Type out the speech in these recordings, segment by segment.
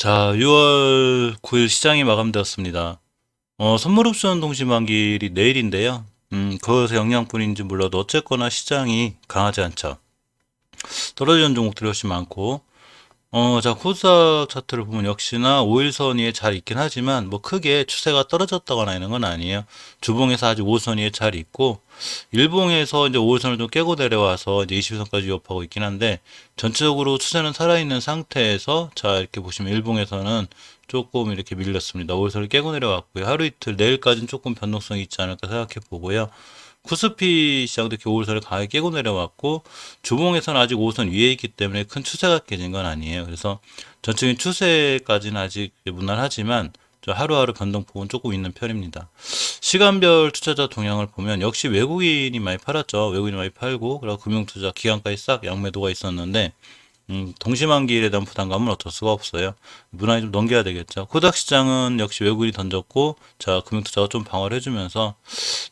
자, 6월 9일 시장이 마감되었습니다. 선물 옵션 동시만기일이 내일인데요. 그것의 영향뿐인지 몰라도 어쨌거나 시장이 강하지 않죠. 떨어지는 종목들이 훨씬 많고, 자, 코스닥 차트를 보면 역시나 5일선 위에 잘 있긴 하지만, 뭐 크게 추세가 떨어졌다거나 이런 건 아니에요. 주봉에서 아직 5선 위에 잘 있고, 일봉에서 이제 5일선을 좀 깨고 내려와서 이제 20선까지 위협하고 있긴 한데, 전체적으로 추세는 살아있는 상태에서, 자, 이렇게 보시면 일봉에서는 조금 이렇게 밀렸습니다. 5일선을 깨고 내려왔고요. 하루 이틀, 내일까지는 조금 변동성이 있지 않을까 생각해 보고요. 코스피 시장도 이렇게 5일선을 강하게 깨고 내려왔고 주봉에서는 아직 5선 위에 있기 때문에 큰 추세가 깨진 건 아니에요. 그래서 전체적인 추세까지는 아직 무난하지만 하루하루 변동폭은 조금 있는 편입니다. 시간별 투자자 동향을 보면 역시 외국인이 많이 팔았죠. 외국인이 많이 팔고 그리고 금융투자 기관까지 싹 양매도가 있었는데 동시만기일에 대한 부담감은 어쩔 수가 없어요. 무난히 좀 넘겨야 되겠죠. 코닥 시장은 역시 외국인이 던졌고, 자, 금융투자가 좀 방어를 해주면서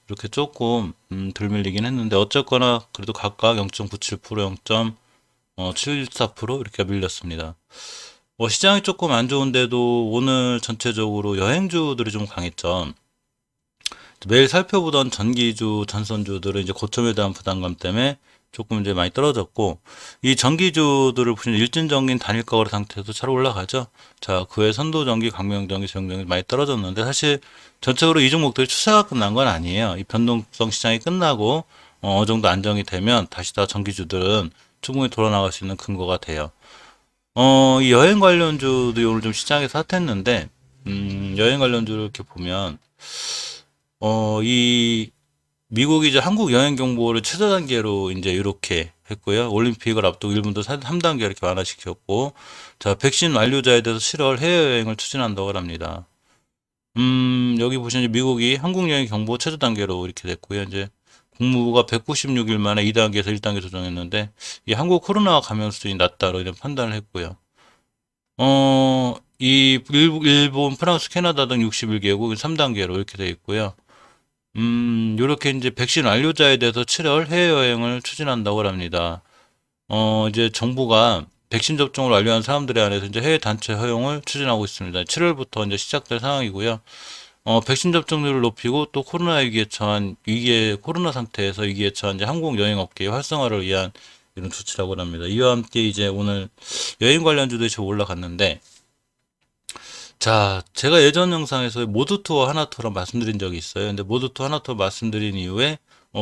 이렇게 조금 덜 밀리긴 했는데 어쨌거나 그래도 각각 0.97%, 0.74% 이렇게 밀렸습니다. 시장이 조금 안 좋은데도 오늘 전체적으로 여행주들이 좀 강했죠. 매일 살펴보던 전기주, 전선주들은 이제 고점에 대한 부담감 때문에 조금 이제 많이 떨어졌고, 이 전기주들을 보시면 일진전기는 단일가거래 상태에서 잘 올라가죠. 자, 그외 선도전기, 강명전기, 저용전기 많이 떨어졌는데, 사실 전체적으로 이 종목들이 추세가 끝난 건 아니에요. 이 변동성 시장이 끝나고, 어느 정도 안정이 되면 다시 다 전기주들은 충분히 돌아나갈 수 있는 근거가 돼요. 이 여행 관련주도 오늘 좀 시장에서 핫했는데, 여행 관련주를 이렇게 보면, 이 미국이 이제 한국 여행 경보를 최저 단계로 이제 이렇게 했고요. 올림픽을 앞두고 일본도 3단계 이렇게 완화시켰고, 자, 백신 완료자에 대해서 7월 해외여행을 추진한다고 합니다. 여기 보시면 미국이 한국 여행 경보 최저 단계로 이렇게 됐고요. 이제 국무부가 196일 만에 2단계에서 1단계 조정했는데, 이 한국 코로나 감염 수준이 낮다로 이런 판단을 했고요. 일본, 프랑스, 캐나다 등 61개국 3단계로 이렇게 돼 있고요. 요렇게 이제 백신 완료자에 대해서 7월 해외여행을 추진한다고 합니다. 이제 정부가 백신 접종을 완료한 사람들에 한해서 이제 해외 단체 허용을 추진하고 있습니다. 7월부터 이제 시작될 상황이고요. 백신 접종률을 높이고 또 코로나 위기에 처한 코로나 상태에서 위기에 처한 이제 항공 여행 업계의 활성화를 위한 이런 조치라고 합니다. 이와 함께 이제 오늘 여행 관련주들이 좀 올라갔는데, 자, 제가 예전 영상에서 모드투어 하나투어랑 말씀드린 적이 있어요. 근데 모드투어 하나투어 말씀드린 이후에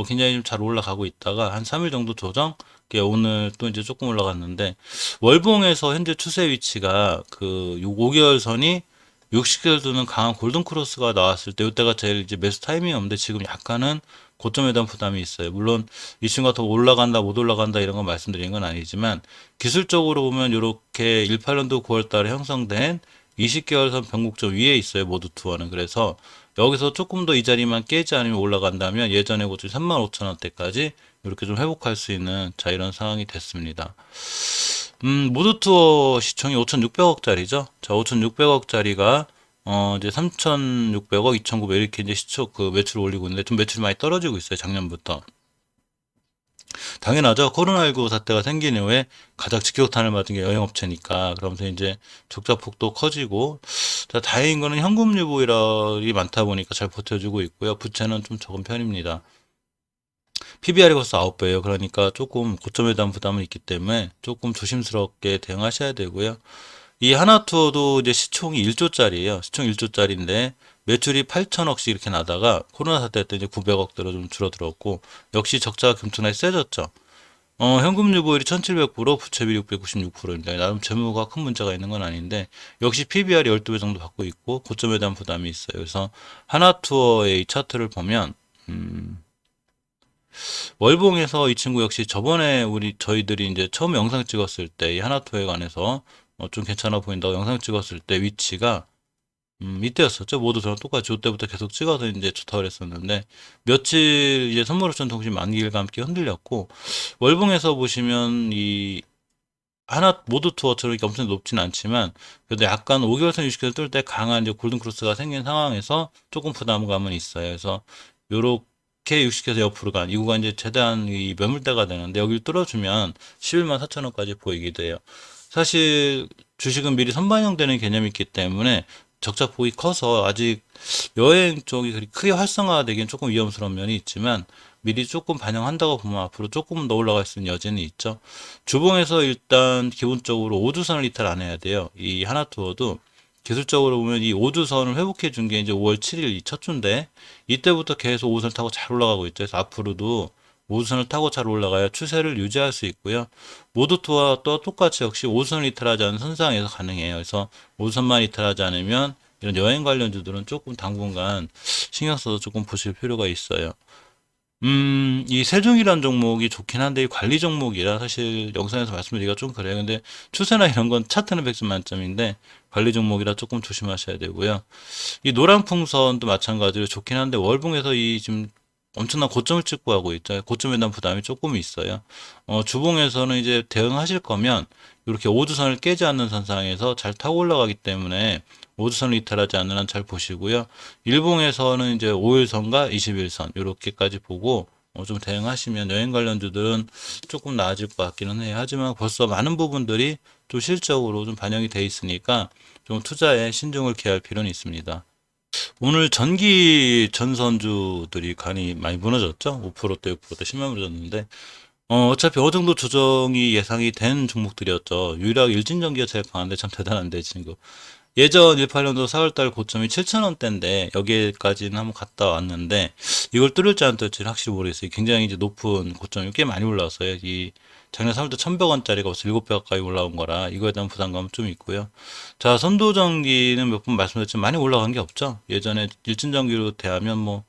굉장히 좀 잘 올라가고 있다가 한 3일 정도 조정? 오늘 또 이제 조금 올라갔는데 월봉에서 현재 추세 위치가 그 5개월 선이 60개월 도는 강한 골든 크로스가 나왔을 때 이때가 제일 이제 매수 타이밍이었는데 지금 약간은 고점에 대한 부담이 있어요. 물론 이 친구가 더 올라간다 못 올라간다 이런 거 말씀드린 건 아니지만 기술적으로 보면 이렇게 18년도 9월 달에 형성된 20개월선 변곡점 위에 있어요. 모두 투어는. 그래서 여기서 조금 더 이 자리만 깨지 않으면 올라간다면 예전에 고점 35,000원대까지 이렇게 좀 회복할 수 있는 자 이런 상황이 됐습니다. 모두 투어 시총이 5,600억짜리죠. 자, 5,600억짜리가 이제 3,600억, 2,900 이렇게 이제 시총 그 매출을 올리고 있는데 좀 매출이 많이 떨어지고 있어요. 작년부터. 당연하죠. 코로나19 사태가 생긴 이후에 가장 직격탄을 맞은 게 여행업체니까. 그러면서 이제 적자폭도 커지고, 자, 다행인 거는 현금 유보율이 많다 보니까 잘 버텨주고 있고요. 부채는 좀 적은 편입니다. PBR이 벌써 9배예요. 그러니까 조금 고점에 대한 부담은 있기 때문에 조금 조심스럽게 대응하셔야 되고요. 이 하나투어도 이제 시총이 1조짜리예요. 시총 1조짜리인데 매출이 8천억씩 이렇게 나다가 코로나 사태 때 이제 900억대로 좀 줄어들었고 역시 적자가 금통하게 세졌죠. 현금 유보율이 1700%, 부채비 696%입니다. 나름 재무가 큰 문제가 있는 건 아닌데 역시 PBR이 12배 정도 받고 있고 고점에 대한 부담이 있어요. 그래서 하나투어의 이 차트를 보면 월봉에서 이 친구 역시 저번에 저희들이 이제 처음 영상 찍었을 때 이 하나투어에 관해서 좀 괜찮아 보인다고 영상 찍었을 때 위치가 이때였었죠. 모두 저랑 똑같이 이때부터 계속 찍어서 이제 좋다고 그랬었는데 며칠 이제 선물옵션 통신 만기일과 함께 흔들렸고 월봉에서 보시면 이 하나 모두 투어처럼 이렇게 엄청 높진 않지만 그래도 약간 5개월선 60개월 뜰 때 강한 이제 골든 크로스가 생긴 상황에서 조금 부담감은 있어요. 그래서 요렇게 60개에서 옆으로 간 이 구간 이제 최대한 이 매물대가 되는데 여기를 뚫어주면 11만 4천 원까지 보이기도 해요. 사실 주식은 미리 선반영되는 개념이 있기 때문에 적자폭이 커서 아직 여행 쪽이 그리 크게 활성화되기는 조금 위험스러운 면이 있지만 미리 조금 반영한다고 보면 앞으로 조금 더 올라갈 수 있는 여지는 있죠. 주봉에서 일단 기본적으로 5주선을 이탈 안 해야 돼요. 이 하나투어도 기술적으로 보면 이 5주선을 회복해 준 게 이제 5월 7일 이 첫 주인데 이때부터 계속 5선 타고 잘 올라가고 있죠. 그래서 앞으로도 5선을 타고 잘 올라가야 추세를 유지할 수 있고요. 모두투와 또 똑같이 역시 5선을 이탈하지 않은 선상에서 가능해요. 그래서 5선만 이탈하지 않으면 이런 여행 관련주들은 조금 당분간 신경 써서 조금 보실 필요가 있어요. 이 세종이란 종목이 좋긴 한데 이 관리 종목이라 사실 영상에서 말씀드리기가 좀 그래요. 근데 추세나 이런 건 차트는 100점 만점인데 관리 종목이라 조금 조심하셔야 되고요. 이 노란 풍선도 마찬가지로 좋긴 한데 월봉에서 이 지금 엄청난 고점을 찍고 하고 있죠. 고점에 대한 부담이 조금 있어요. 주봉에서는 이제 대응하실 거면 이렇게 5주선을 깨지 않는 선상에서 잘 타고 올라가기 때문에 5주선을 이탈하지 않는 한 잘 보시고요. 일봉에서는 이제 5일선과 21선 이렇게까지 보고 좀 대응하시면 여행 관련주들은 조금 나아질 것 같기는 해요. 하지만 벌써 많은 부분들이 좀 실적으로 좀 반영이 돼 있으니까 좀 투자에 신중을 기할 필요는 있습니다. 오늘 전기 전선주들이 간이 많이 무너졌죠? 5%대, 6%대 심하게 무너졌는데, 어차피 어느 정도 조정이 예상이 된 종목들이었죠. 유일하게 일진전기가 제일 강한데 참 대단한데, 친구. 예전 18년도 4월달 고점이 7,000원대인데, 여기까지는 한번 갔다 왔는데, 이걸 뚫을지 안 뚫을지는 확실히 모르겠어요. 굉장히 이제 높은 고점이 꽤 많이 올라왔어요. 이 작년 4월달 1,100원짜리가 벌써 7배 가까이 올라온 거라 이거에 대한 부담감은 좀 있고요. 자, 선도전기는 몇 번 말씀드렸지만 많이 올라간 게 없죠. 예전에 일진전기로 대하면 뭐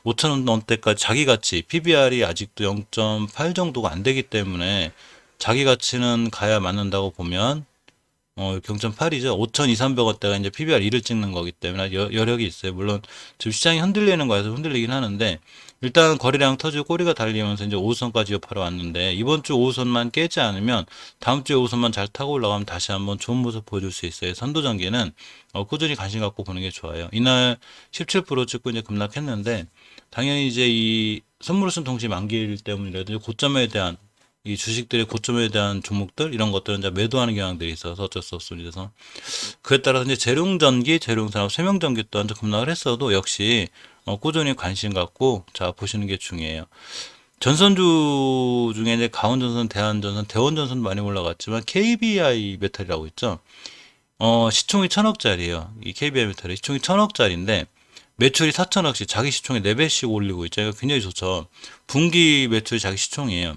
5,000원 원대까지 자기 가치 PBR이 아직도 0.8 정도가 안 되기 때문에 자기 가치는 가야 맞는다고 보면 0.8이죠. 5,200~300원대가 이제 PBR 1을 찍는 거기 때문에 여력이 있어요. 물론 지금 시장이 흔들리는 거에서 흔들리긴 하는데 일단 거래량 터지고 꼬리가 달리면서 이제 5호선까지 여파로 왔는데 이번 주 5호선만 깨지 않으면 다음 주에 5호선만 잘 타고 올라가면 다시 한번 좋은 모습 보여줄 수 있어요. 선도전기는 꾸준히 관심 갖고 보는 게 좋아요. 이날 17% 찍고 이제 급락했는데 당연히 이제 이 선물을 통지 만기일 때문이라든지 고점에 대한 이 주식들의 고점에 대한 종목들 이런 것들은 이제 매도하는 경향들이 있어서 어쩔 수 없습니다. 그래서 그에 따라서 이제 재룡전기, 재룡산업, 세명전기 또한 급락을 했어도 역시 꾸준히 관심 갖고 자 보시는 게 중요해요. 전선주 중에 이제 가온전선, 대한전선, 대원전선 많이 올라갔지만 KBI 메탈이라고 있죠. 시총이 1,000억짜리예요. 이 KBI 메탈이 시총이 1,000억짜리인데 매출이 4천억씩 자기 시총의 4배씩 올리고 있죠. 이거 굉장히 좋죠. 분기 매출이 자기 시총이에요.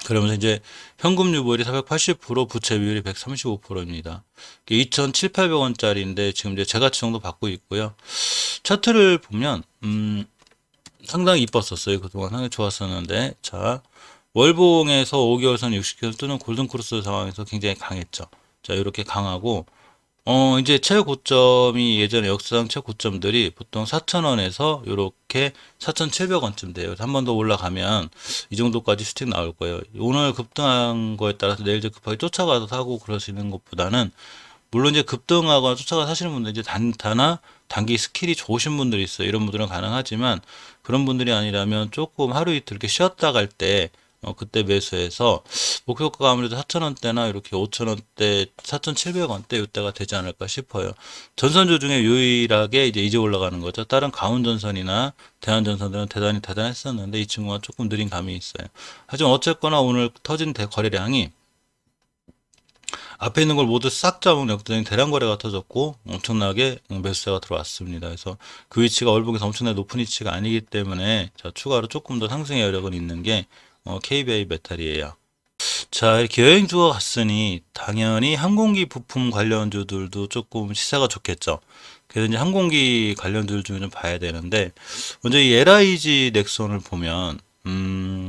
그러면서 이제 현금 유보율이 480%, 부채 비율이 135%입니다. 2,700~800원짜리인데 지금 이제 재가치 정도 받고 있고요. 차트를 보면 상당히 이뻤었어요. 그동안 상당히 좋았었는데 자 월봉에서 5개월선, 60개월 뜨는 골든크로스 상황에서 굉장히 강했죠. 자 이렇게 강하고 이제 최고점이 예전에 역사상 최고점들이 보통 4,000원에서 이렇게 4,700원쯤 돼요. 한 번 더 올라가면 이 정도까지 슈팅 나올 거예요. 오늘 급등한 거에 따라서 내일 이제 급하게 쫓아가서 사고 그러시는 것보다는 물론 이제 급등하거나 쫓아가 사시는 분들 이제 단타나 단기 스킬이 좋으신 분들이 있어요. 이런 분들은 가능하지만 그런 분들이 아니라면 조금 하루 이틀 이렇게 쉬었다 갈 때 그때 매수해서 목표가가 아무래도 4,000원대나 이렇게 5,000원대, 4,700원대 이때가 되지 않을까 싶어요. 전선주 중에 유일하게 이제 올라가는 거죠. 다른 가온전선이나 대한전선들은 대단했었는데 이 친구가 조금 느린 감이 있어요. 하지만 어쨌거나 오늘 터진 거래량이 앞에 있는 걸 모두 싹 잡은 역대적인 대량 거래가 터졌고 엄청나게 매수세가 들어왔습니다. 그래서 그 위치가 월봉에서 엄청나게 높은 위치가 아니기 때문에 자, 추가로 조금 더 상승의 여력은 있는 게 KBI 메탈이에요. 자, 이렇게 여행주가 갔으니 당연히 항공기 부품 관련주들도 조금 시세가 좋겠죠. 그래서 이제 항공기 관련주들 중에 좀 봐야 되는데 먼저 이 LIG 넥슨을 보면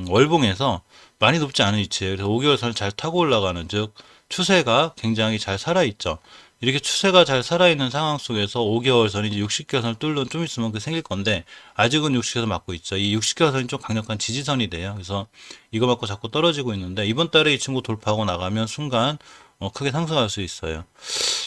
월봉에서 많이 높지 않은 위치에요. 그래서 5개월선을 잘 타고 올라가는 즉 추세가 굉장히 잘 살아있죠. 이렇게 추세가 잘 살아있는 상황 속에서 5개월선이 이제 60개월선을 뚫는 좀 있으면 그 생길 건데 아직은 60개월선 맞고 있죠. 이 60개월선이 좀 강력한 지지선이 돼요. 그래서 이거 맞고 자꾸 떨어지고 있는데 이번 달에 이 친구 돌파하고 나가면 순간 크게 상승할 수 있어요.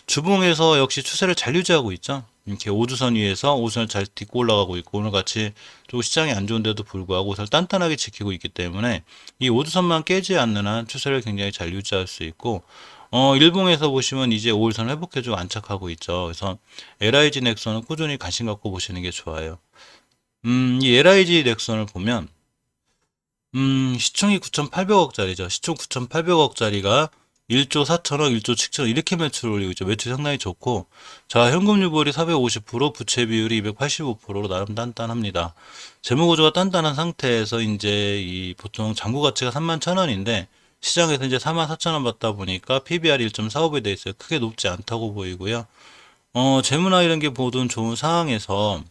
주봉에서 역시 추세를 잘 유지하고 있죠. 이렇게 5주선 위에서 5주선을 잘 딛고 올라가고 있고 오늘같이 좀 시장이 안 좋은데도 불구하고 우선 단단하게 지키고 있기 때문에 이 5주선만 깨지 않는 한 추세를 굉장히 잘 유지할 수 있고 일봉에서 보시면 이제 5일선 회복해주고 안착하고 있죠. 그래서 LIG 넥슨은 꾸준히 관심 갖고 보시는 게 좋아요. 이 LIG 넥슨을 보면, 시총이 9,800억짜리죠. 시총 9,800억짜리가 1조 4천억, 1조 7천억 이렇게 매출을 올리고 있죠. 매출이 상당히 좋고, 자, 현금 유보율이 450%, 부채 비율이 285%로 나름 단단합니다. 재무 구조가 단단한 상태에서 이제 이 보통 잔고 가치가 31,000원인데 시장에서 이제 44,000원 받다 보니까 PBR이 1.45배 돼 있어요. 크게 높지 않다고 보이고요. 재무나 이런 게 보던 좋은 상황에서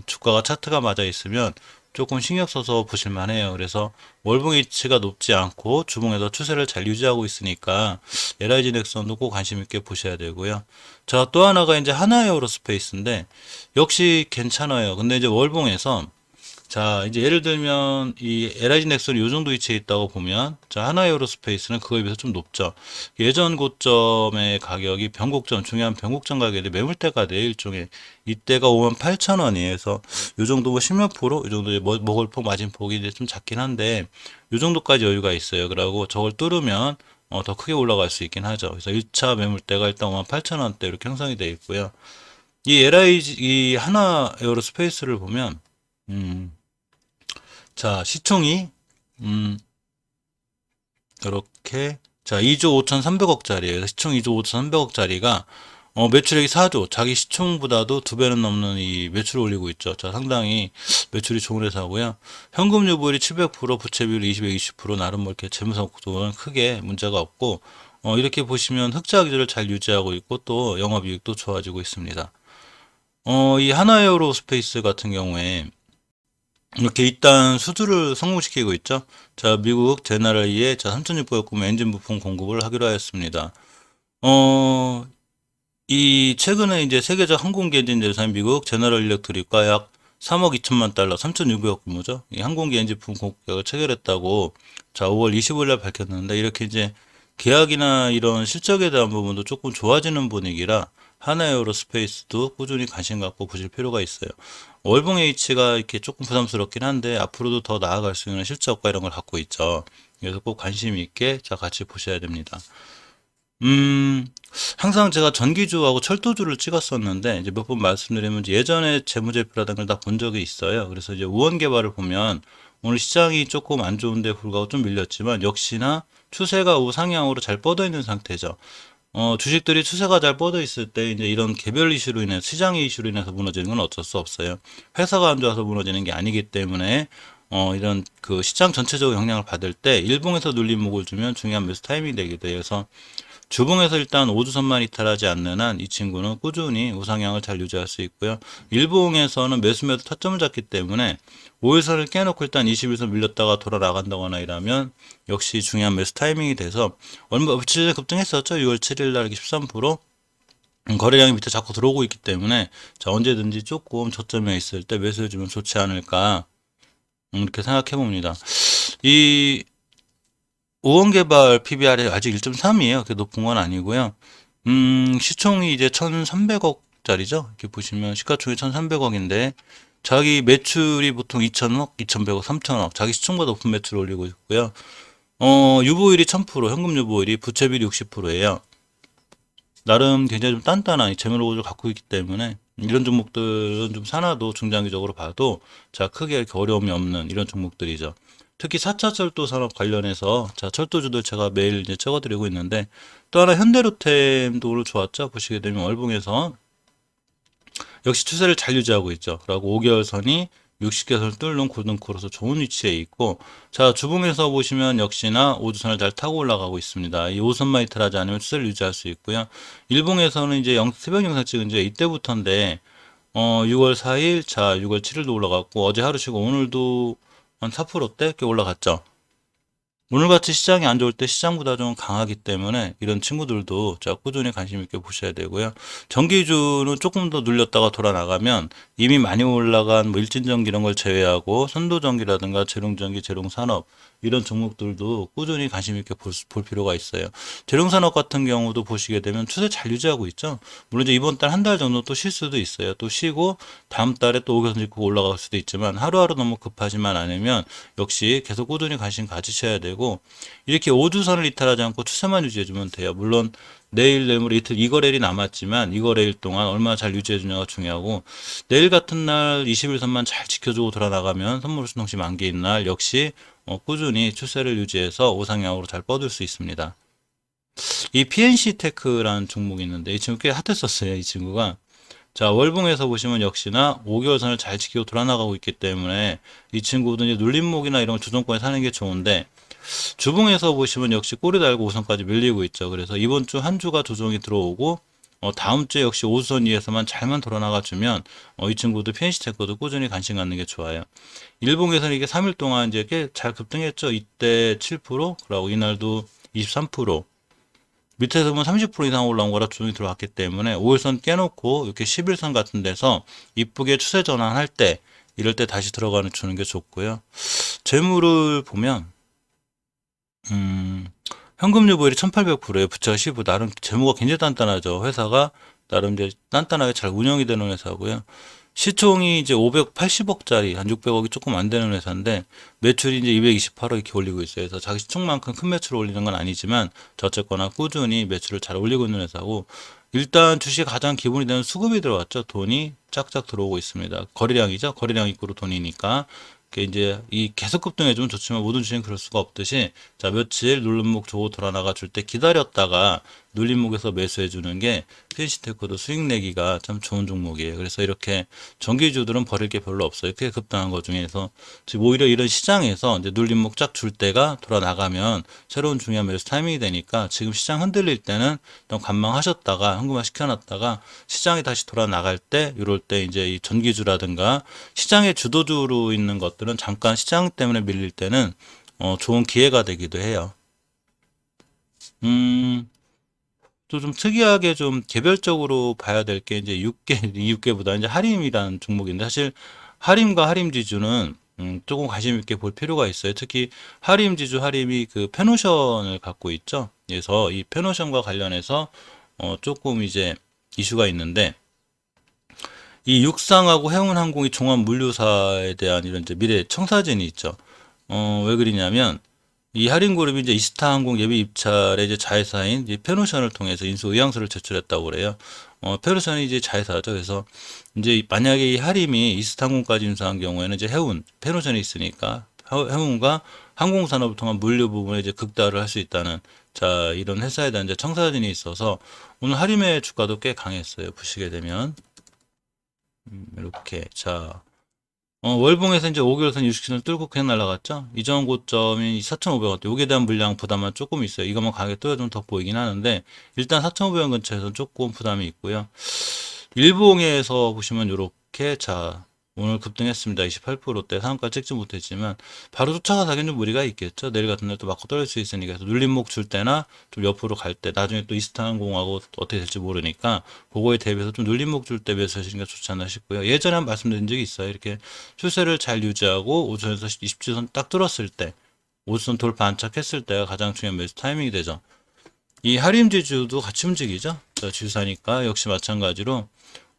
주가가 차트가 맞아 있으면 조금 신경 써서 보실 만해요. 그래서 월봉 H가 높지 않고 주봉에서 추세를 잘 유지하고 있으니까 LIG 넥슨도 꼭 관심 있게 보셔야 되고요. 자, 또 하나가 이제 하나에어로스페이스인데 역시 괜찮아요. 근데 이제 월봉에서 자, 이제 예를 들면 이 LIG 넥슨이 요 정도 위치에 있다고 보면 자, 하나에어로스페이스는 그거에 비해서 좀 높죠. 예전 고점의 가격이 변곡점, 중요한 변곡점 가격이 매물대가 돼 일종의 이때가 58,000원이에요. 그래서 요 정도 뭐 10몇 프로, 요 정도 먹을 폭, 마진 폭이 이제 좀 작긴 한데 요 정도까지 여유가 있어요. 그러고 저걸 뚫으면 더 크게 올라갈 수 있긴 하죠. 그래서 1차 매물대가 일단 58,000원대 이렇게 형성이 되어 있고요. 이 LIG, 이 하나 에어로스페이스를 보면 자, 시총이, 이렇게, 자, 2조 5,300억짜리예요. 시총 2조 5,300억짜리가, 매출액이 4조, 자기 시총보다도 2배는 넘는 이 매출을 올리고 있죠. 자, 상당히 매출이 좋은 회사고요. 현금 유보율이 700%, 부채 비율이 20% 나름 뭐 이렇게 재무성과는 크게 문제가 없고, 이렇게 보시면 흑자 기조를 잘 유지하고 있고, 또 영업이익도 좋아지고 있습니다. 이 하나에어로스페이스 같은 경우에, 이렇게 일단 수주를 성공시키고 있죠. 자, 미국 제너럴리에 자 3,600억 엔진 부품 공급을 하기로 하였습니다. 이 최근에 이제 세계적 항공기 엔진 제조사인 미국 제너럴 일렉트릭과 약 3억 2천만 달러, 3,600억 규모죠. 이 항공기 엔진 부품 공급을 체결했다고 자 5월 25일 날 밝혔는데 이렇게 이제 계약이나 이런 실적에 대한 부분도 조금 좋아지는 분위기라 하나에어로스페이스도 꾸준히 관심 갖고 보실 필요가 있어요. 월봉 H가 이렇게 조금 부담스럽긴 한데 앞으로도 더 나아갈 수 있는 실적과 이런 걸 갖고 있죠. 그래서 꼭 관심 있게 자 같이 보셔야 됩니다. 항상 제가 전기주하고 철도주를 찍었었는데 이제 몇 번 말씀드리면 예전에 재무제표라든가 다 본 적이 있어요. 그래서 이제 우원 개발을 보면 오늘 시장이 조금 안 좋은데 불구하고 좀 밀렸지만 역시나 추세가 우상향으로 잘 뻗어 있는 상태죠. 주식들이 추세가 잘 뻗어 있을 때 이제 이런 개별 이슈로 인해 시장의 이슈로 인해서 무너지는 건 어쩔 수 없어요. 회사가 안 좋아서 무너지는 게 아니기 때문에 이런 그 시장 전체적으로 영향을 받을 때 일봉에서 눌림목을 주면 중요한 매수 타이밍이 되기도 해요. 그래서 주봉에서 일단 5주선만 이탈하지 않는 한 이 친구는 꾸준히 우상향을 잘 유지할 수 있고요. 일봉에서는 매수매도 타점을 잡기 때문에 5일선을 깨놓고 일단 21선 밀렸다가 돌아 나간다거나 이러면 역시 중요한 매수 타이밍이 돼서 얼마 며칠 전에 급등했었죠. 6월 7일 날 13% 거래량이 밑에 자꾸 들어오고 있기 때문에 자 언제든지 조금 저점에 있을 때 매수해주면 좋지 않을까 이렇게 생각해 봅니다. 이 우원개발 PBR이 아직 1.3이에요. 그렇게 높은 건 아니고요. 시총이 이제 1,300억짜리죠. 이렇게 보시면 시가총이 1,300억인데 자기 매출이 보통 2,000억, 2,100억, 3,000억. 자기 시총보다 높은 매출을 올리고 있고요. 유보율이 1,000%, 현금 유보율이 부채비율이 60%예요. 나름 굉장히 좀 단단한 재무 구조를 갖고 있기 때문에 이런 종목들은 좀 산화도 중장기적으로 봐도 자 크게 이렇게 어려움이 없는 이런 종목들이죠. 특히 4차 철도 산업 관련해서 자 철도주들 제가 매일 이제 찍어드리고 있는데 또 하나 현대로템도 오늘 좋았죠. 보시게 되면 월봉에서 역시 추세를 잘 유지하고 있죠. 그리고 5개월 선이 60개선을 뚫는 골든코로서 좋은 위치에 있고 자 주봉에서 보시면 역시나 5주선을 잘 타고 올라가고 있습니다. 이 5선만 이탈하지 않으면 추세를 유지할 수 있고요. 일봉에서는 이제 새벽 영상 찍은 지 이때부터인데 6월 4일 자 6월 7일도 올라갔고 어제 하루 쉬고 오늘도 한 4%대 이렇게 올라갔죠. 오늘같이 시장이 안 좋을 때 시장보다 좀 강하기 때문에 이런 친구들도 자 꾸준히 관심 있게 보셔야 되고요. 전기주는 조금 더 눌렸다가 돌아 나가면 이미 많이 올라간 뭐 일진전기 이런 걸 제외하고 선도전기라든가 재룡전기, 재룡산업 이런 종목들도 꾸준히 관심 있게 볼 필요가 있어요. 대룡산업 같은 경우도 보시게 되면 추세 잘 유지하고 있죠. 물론 이제 이번 달 한 달 정도 또 쉴 수도 있어요. 또 쉬고 다음 달에 또 5개선 짚고 올라갈 수도 있지만 하루하루 너무 급하지만 않으면 역시 계속 꾸준히 관심 가지셔야 되고 이렇게 5주선을 이탈하지 않고 추세만 유지해주면 돼요. 물론 내일 내일모레 이틀 이거래일이 남았지만 이거래일 동안 얼마나 잘 유지해주냐가 중요하고 내일 같은 날 21선만 잘 지켜주고 돌아나가면 선물수통시 만기인 날 역시 꾸준히 추세를 유지해서 우상향으로 잘 뻗을 수 있습니다. 이 PNC 테크라는 종목이 있는데 이 친구 꽤 핫했었어요. 이 친구가 자, 월봉에서 보시면 역시나 5개월선을 잘 지키고 돌아나가고 있기 때문에 이 친구도 이제 눌림목이나 이런 주정권에 사는 게 좋은데 주봉에서 보시면 역시 꼬리 달고 5선까지 밀리고 있죠. 그래서 이번 주 한 주가 조정이 들어오고 다음 주에 역시 5선 위에서만 잘만 돌아나가 주면 이 친구도 PNC테크도 꾸준히 관심 갖는 게 좋아요. 일봉에서는 이게 3일 동안 이제 꽤 잘 급등했죠. 이때 7%, 그리고 이날도 23%. 밑에서 보면 30% 이상 올라온 거라 조정이 들어왔기 때문에 5일선 깨놓고 이렇게 11선 같은 데서 이쁘게 추세 전환할 때 이럴 때 다시 들어가는 주는 게 좋고요. 재물을 보면 현금 유보율이 1800%예요. 부채가 15. 나름 재무가 굉장히 단단하죠. 회사가 나름 이제 단단하게 잘 운영이 되는 회사고요. 시총이 이제 580억짜리 한 600억이 조금 안 되는 회사인데 매출이 이제 228억 이렇게 올리고 있어요. 그래서 자기 시총만큼 큰 매출을 올리는 건 아니지만 어쨌거나 꾸준히 매출을 잘 올리고 있는 회사고 일단 주식 가장 기본이 되는 수급이 들어왔죠. 돈이 짝짝 들어오고 있습니다. 거래량이죠. 거래량 입구로 돈이니까. 이제 이 계속 급등해주면 좋지만 모든 주식은 그럴 수가 없듯이 자 며칠 눌림목 조고 돌아나가 줄 때 기다렸다가 눌림목에서 매수해 주는 게 PNC테크도 수익 내기가 참 좋은 종목이에요. 그래서 이렇게 정기주들은 버릴 게 별로 없어요. 크게 급등한 것 중에서 지금 오히려 이런 시장에서 이제 눌림목 쫙 줄 때가 돌아나가면 새로운 중요한 매수 타이밍이 되니까 지금 시장 흔들릴 때는 좀 관망하셨다가 현금화 시켜놨다가 시장이 다시 돌아나갈 때 이럴 때 이제 이 전기주라든가 시장의 주도주로 있는 것들은 잠깐 시장 때문에 밀릴 때는 좋은 기회가 되기도 해요. 또 좀 특이하게 좀 개별적으로 봐야 될 게 이제 6개, 6개보다 이제 하림이라는 종목인데 사실 하림과 하림지주는 조금 관심 있게 볼 필요가 있어요. 특히 하림지주, 하림이 그 페노션을 갖고 있죠. 그래서 이 페노션과 관련해서 조금 이제 이슈가 있는데 이 육상하고 해운항공이 종합물류사에 대한 이런 이제 미래 청사진이 있죠. 왜 그러냐면 이 할인그룹이 이제 이스타항공 예비 입찰에 이제 자회사인 이제 페노션을 통해서 인수 의향서를 제출했다고 그래요. 페노션이 이제 자회사죠. 그래서 이제 만약에 이 할인이 이스타항공까지 인수한 경우에는 이제 해운, 페노션이 있으니까 해운과 항공산업을 통한 물류 부분에 이제 극대화를 할 수 있다는 자 이런 회사에 대한 이제 청사진이 있어서 오늘 할인의 주가도 꽤 강했어요. 보시게 되면 이렇게 자. 월봉에서 이제 5개월선 60선을 뚫고 그냥 날아갔죠. 이전 고점이 4,500원. 여기에 대한 물량 부담은 조금 있어요. 이것만 가게 뚫어주면 더 보이긴 하는데 일단 4,500원 근처에서 조금 부담이 있고요. 일봉에서 보시면 이렇게 자 오늘 급등했습니다. 28%대 상한가 찍지 못했지만 바로 쫓아가서 하기는 좀 무리가 있겠죠. 내일 같은 날 또 맞고 떨어질 수 있으니까 그래서 눌림목 줄 때나 좀 옆으로 갈 때 나중에 또 이스타항공하고 어떻게 될지 모르니까 그거에 대비해서 좀 눌림목 줄 때 매수하시는 게 좋지 않나 싶고요. 예전에 한 말씀드린 적이 있어요. 이렇게 추세를 잘 유지하고 5선에서 20주선 딱 뚫었을 때 5선 돌파 안착했을 때가 가장 중요한 매수 타이밍이 되죠. 이 하림지주도 같이 움직이죠. 지수사니까 역시 마찬가지로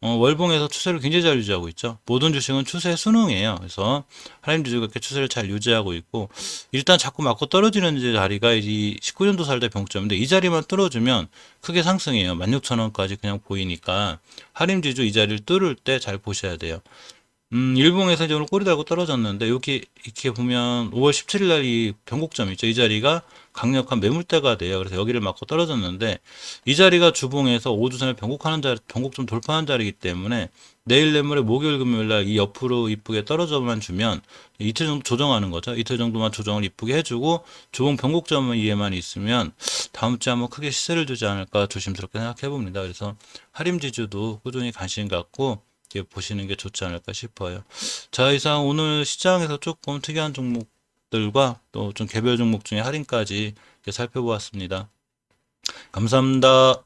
월봉에서 추세를 굉장히 잘 유지하고 있죠. 모든 주식은 추세 순응이에요. 그래서 하림지주가 이렇게 추세를 잘 유지하고 있고 일단 자꾸 맞고 떨어지는 자리가 이 19년도 살 때 병점인데 이 자리만 뚫어주면 크게 상승해요. 16,000원까지 그냥 보이니까 하림지주 이 자리를 뚫을 때 잘 보셔야 돼요. 일봉에서 이제 오늘 꼬리 달고 떨어졌는데, 여기 이렇게 보면 5월 17일 날 이 변곡점 있죠. 이 자리가 강력한 매물대가 돼요. 그래서 여기를 맞고 떨어졌는데, 이 자리가 주봉에서 5주선을 변곡하는 자리, 변곡점 돌파하는 자리이기 때문에, 내일 내모레 목요일 금요일 날 이 옆으로 이쁘게 떨어져만 주면, 이틀 정도 조정하는 거죠. 이틀 정도만 조정을 이쁘게 해주고, 주봉 변곡점 이에만 있으면, 다음 주에 한번 크게 시세를 주지 않을까 조심스럽게 생각해 봅니다. 그래서 하림지주도 꾸준히 관심 갖고, 보시는 게 좋지 않을까 싶어요. 자, 이상 오늘 시장에서 조금 특이한 종목들과 또 좀 개별 종목 중에 할인까지 살펴보았습니다. 감사합니다.